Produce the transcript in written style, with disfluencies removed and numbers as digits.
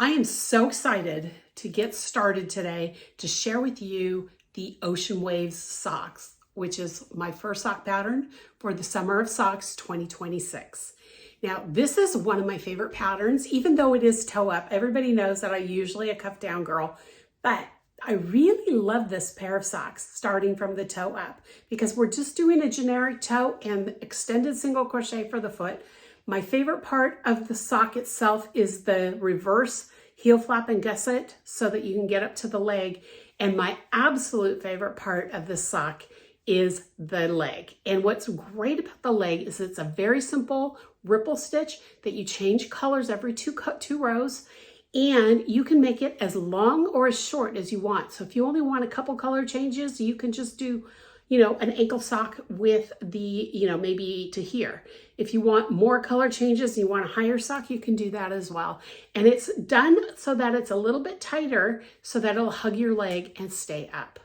I am so excited to get started today to share with you the Ocean Waves socks, which is my first sock pattern for the Summer of Socks 2026. Now, this is one of my favorite patterns, even though it is toe up. Everybody knows that I'm usually a cuff down girl, but I really love this pair of socks starting from the toe up because we're just doing a generic toe and extended single crochet for the foot. My favorite part of the sock itself is the reverse heel flap and gusset so that you can get up to the leg. And my absolute favorite part of this sock is the leg. And what's great about the leg is it's a very simple ripple stitch that you change colors every two rows. And you can make it as long or as short as you want. So if you only want a couple color changes, you can just do, an ankle sock with the, maybe to here. If you want more color changes, you want a higher sock, you can do that as well. And it's done so that it's a little bit tighter so that it'll hug your leg and stay up.